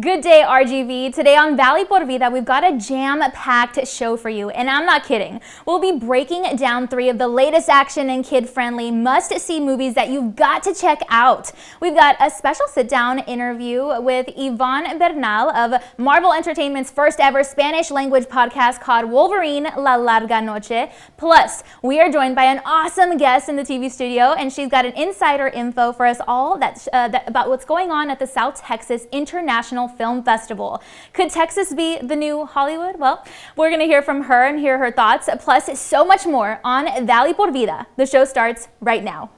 Good day, RGV. Today on Valley por Vida, we've got a jam-packed show for you, and I'm not kidding. We'll be breaking down 3 of the latest action and kid-friendly must-see movies that you've got to check out. We've got a special sit-down interview with Iván Bernal of Marvel Entertainment's first-ever Spanish-language podcast called Wolverine La Larga Noche. Plus, we are joined by an awesome guest in the TV studio, and she's got an insider info for us all about what's going on at the South Texas International Film Festival. Could Texas be the new Hollywood? Well, we're going to hear from her and hear her thoughts, plus so much more on Valley por Vida. The show starts right now.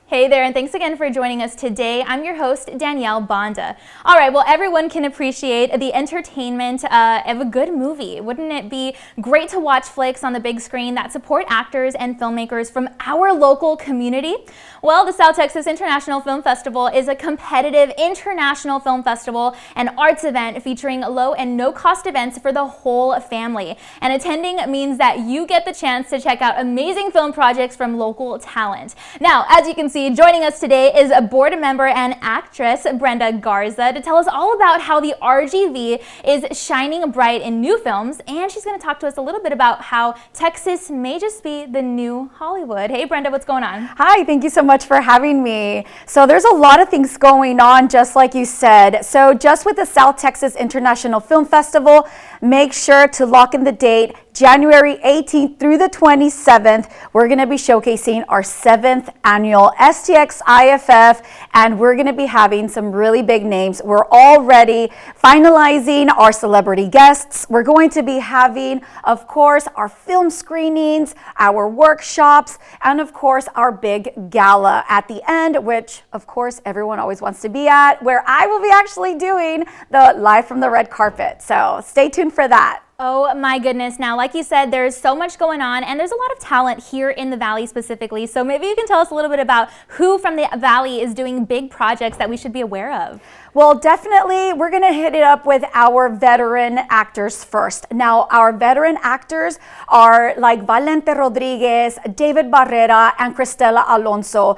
Hey there, and thanks again for joining us today. I'm your host, Danielle Banda. All right, well, everyone can appreciate the entertainment of a good movie. Wouldn't it be great to watch flicks on the big screen that support actors and filmmakers from our local community? Well, the South Texas International Film Festival is a competitive international film festival and arts event featuring low and no-cost events for the whole family. And attending means that you get the chance to check out amazing film projects from local talent. Now, as you can see, joining us today is a board member and actress, Brenda Garza, to tell us all about how the RGV is shining bright in new films, and she's going to talk to us a little bit about how Texas may just be the new Hollywood. Hey, Brenda, what's going on? Hi, thank you so much for having me. So there's a lot of things going on, just like you said. So just with the South Texas International Film Festival, make sure to lock in the date, January 18th through the 27th, we're going to be showcasing our 7th annual STX IFF, and we're going to be having some really big names. We're already finalizing our celebrity guests. We're going to be having, of course, our film screenings, our workshops, and of course, our big gala at the end, which, of course, everyone always wants to be at, where I will be actually doing the live from the red carpet. So stay tuned for that. Oh my goodness. Now, like you said, there's so much going on, and there's a lot of talent here in the Valley specifically. So maybe you can tell us a little bit about who from the Valley is doing big projects that we should be aware of. Well, definitely, we're going to hit it up with our veteran actors first. Now, our veteran actors are like Valente Rodriguez, David Barrera, and Cristela Alonso.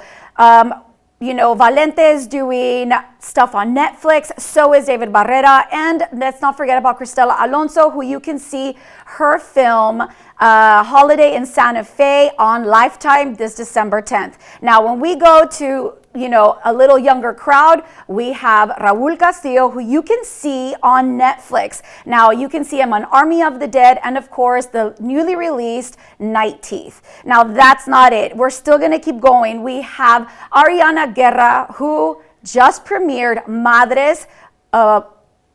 You know, Valente is doing stuff on Netflix, so is David Barrera, and let's not forget about Cristela Alonso, who you can see her film Holiday in Santa Fe on Lifetime this December 10th. Now, when we go to a little younger crowd, we have Raúl Castillo, who you can see on Netflix. Now, you can see him on Army of the Dead and, of course, the newly released Night Teeth. Now, that's not it. We're still going to keep going. We have Ariana Guerra, who just premiered Madres,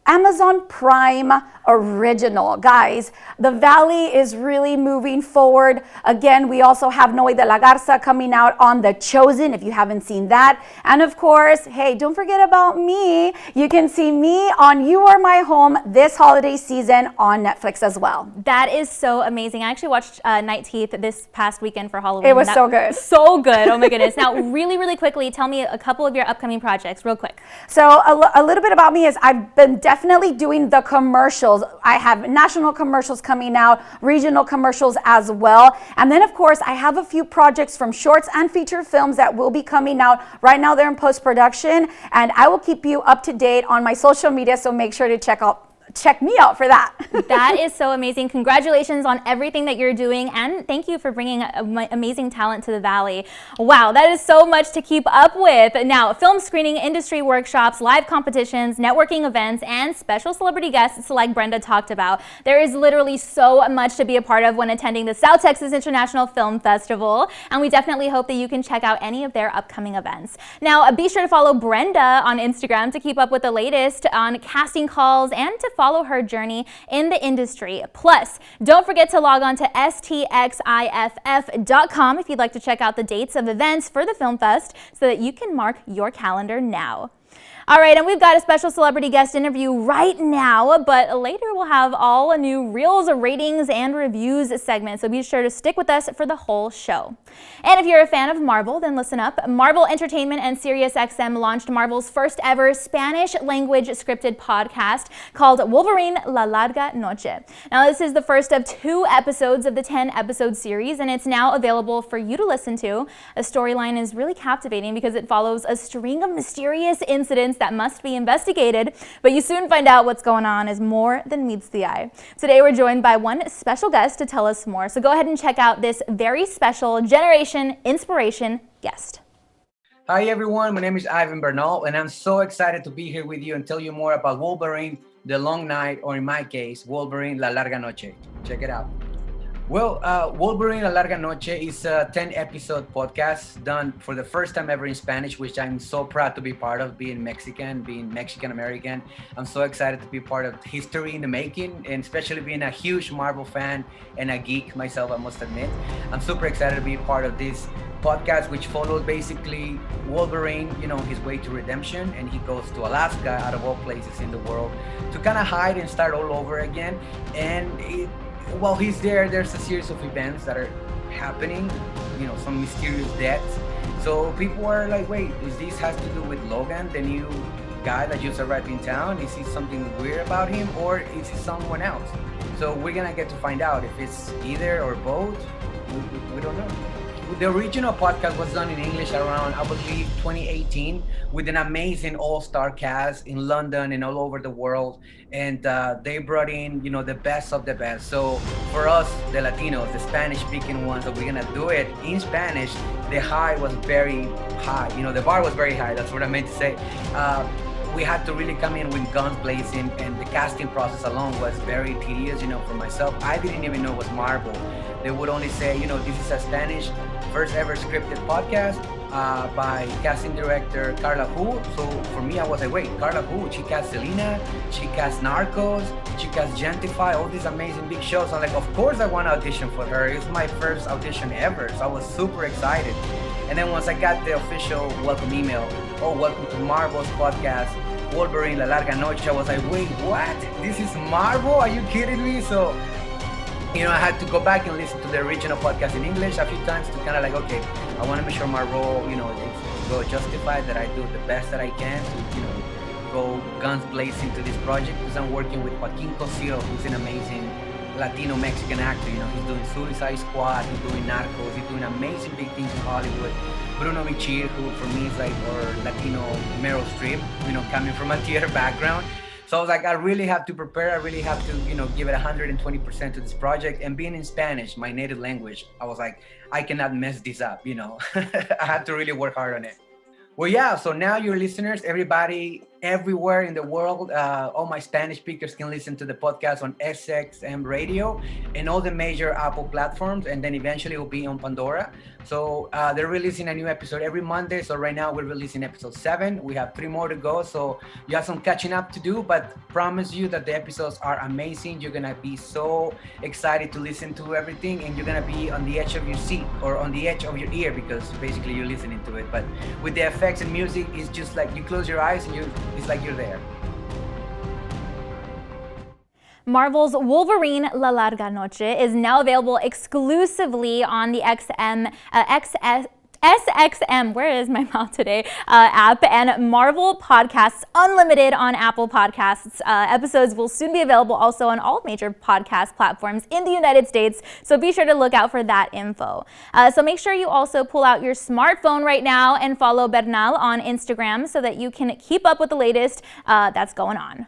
Amazon Prime original. Guys, the Valley is really moving forward. Again, we also have Noe de la Garza coming out on The Chosen, if you haven't seen that. And of course, hey, don't forget about me. You can see me on You Are My Home this holiday season on Netflix as well. That is so amazing. I actually watched Night Teeth this past weekend for Halloween. It was so good. So good. Oh my goodness. Now, really quickly, tell me a couple of your upcoming projects real quick. So a little bit about me is I've been definitely doing the commercials. I have national commercials coming out, regional commercials as well. And then, of course, I have a few projects from shorts and feature films that will be coming out. Right now, they're in post-production, and I will keep you up to date on my social media, so make sure to check me out for that. That is so amazing. Congratulations on everything that you're doing, and thank you for bringing amazing talent to the Valley. Wow, that is so much to keep up with. Now, film screening, industry workshops, live competitions, networking events, and special celebrity guests like Brenda talked about. There is literally so much to be a part of when attending the South Texas International Film Festival, and we definitely hope that you can check out any of their upcoming events. Now, be sure to follow Brenda on Instagram to keep up with the latest on casting calls and to follow her journey in the industry. Plus, don't forget to log on to stxiff.com if you'd like to check out the dates of events for the Film Fest so that you can mark your calendar now. All right, and we've got a special celebrity guest interview right now, but later we'll have all a new Reels, ratings, and reviews segment, so be sure to stick with us for the whole show. And if you're a fan of Marvel, then listen up. Marvel Entertainment and SiriusXM launched Marvel's first ever Spanish language scripted podcast called Wolverine La Larga Noche. Now, this is the first of 2 episodes of the 10-episode series, and it's now available for you to listen to. The storyline is really captivating because it follows a string of mysterious incidents that must be investigated, but you soon find out what's going on is more than meets the eye. Today, we're joined by one special guest to tell us more, so go ahead and check out this very special Generation Inspiration guest. Hi everyone, my name is Ivan Bernal, and I'm so excited to be here with you and tell you more about Wolverine, The Long Night, or in my case, Wolverine La Larga Noche. Check it out. Well, Wolverine La Larga Noche is a 10-episode podcast done for the first time ever in Spanish, which I'm so proud to be part of, being Mexican-American. I'm so excited to be part of history in the making, and especially being a huge Marvel fan and a geek myself, I must admit. I'm super excited to be part of this podcast, which follows basically Wolverine, his way to redemption, and he goes to Alaska, out of all places in the world, to kind of hide and start all over again. And while he's there, there's a series of events that are happening, some mysterious deaths. So people are like, wait, is this has to do with Logan, the new guy that just arrived in town? Is he something weird about him, or is he someone else? So we're gonna get to find out if it's either or both. We don't know. The original podcast was done in English around, I believe, 2018, with an amazing all-star cast in London and all over the world. And they brought in, the best of the best. So for us, the Latinos, the Spanish-speaking ones, that we're gonna do it in Spanish, the high was very high. The bar was very high. That's what I meant to say. We had to really come in with guns blazing, and the casting process alone was very tedious, for myself. I didn't even know it was Marvel. They would only say, this is a Spanish first ever scripted podcast by casting director Carla Hu. So for me, I was like, wait, Carla Hu, she cast Selena, she cast Narcos, she cast Gentify, all these amazing big shows. I'm like, of course I want to audition for her. It's my first audition ever, so I was super excited. And then once I got the official welcome email, welcome to Marvel's podcast, Wolverine La Larga Noche, I was like, wait, what? This is Marvel? Are you kidding me? So, I had to go back and listen to the original podcast in English a few times to kind of like, okay, I want to make sure my role, it's go justified, that I do the best that I can to, go guns blazing to this project, because I'm working with Joaquin Cosio, who's an amazing Latino Mexican actor. He's doing Suicide Squad, he's doing Narcos, he's doing amazing big things in Hollywood. Bruno Bichir, who for me is like our Latino Meryl Streep, coming from a theater background. So I was like, I really have to prepare. I really have to, give it 120% to this project. And being in Spanish, my native language, I was like, I cannot mess this up, I had to really work hard on it. Well, yeah, so now your listeners, everybody, everywhere in the world, all my Spanish speakers can listen to the podcast on SXM Radio and all the major Apple platforms, and then eventually it will be on Pandora. So they're releasing a new episode every Monday. So right now we're releasing episode 7. We have 3 more to go. So you have some catching up to do, but promise you that the episodes are amazing. You're going to be so excited to listen to everything, and you're going to be on the edge of your seat or on the edge of your ear, because basically you're listening to it. But with the effects and music, it's just like you close your eyes and it's like you're there. Marvel's Wolverine La Larga Noche is now available exclusively on the SXM, where is my mouth today, app, and Marvel Podcasts Unlimited on Apple Podcasts. Episodes will soon be available also on all major podcast platforms in the United States, so be sure to look out for that info. So make sure you also pull out your smartphone right now and follow Bernal on Instagram so that you can keep up with the latest that's going on.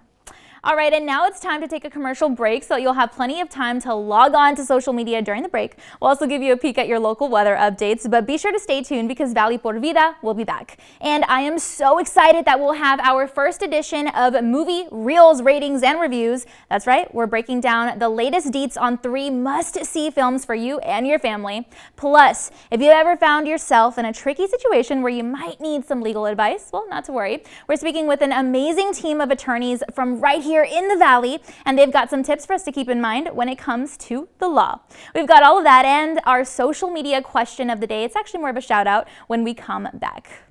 All right, and now it's time to take a commercial break, so you'll have plenty of time to log on to social media during the break. We'll also give you a peek at your local weather updates, but be sure to stay tuned because Valley por Vida will be back. And I am so excited that we'll have our first edition of movie reels, ratings, and reviews. That's right, we're breaking down the latest deets on 3 must-see films for you and your family. Plus, if you've ever found yourself in a tricky situation where you might need some legal advice, well, not to worry. We're speaking with an amazing team of attorneys from right here in the Valley, and they've got some tips for us to keep in mind when it comes to the law. We've got all of that and our social media question of the day. It's actually more of a shout out when we come back.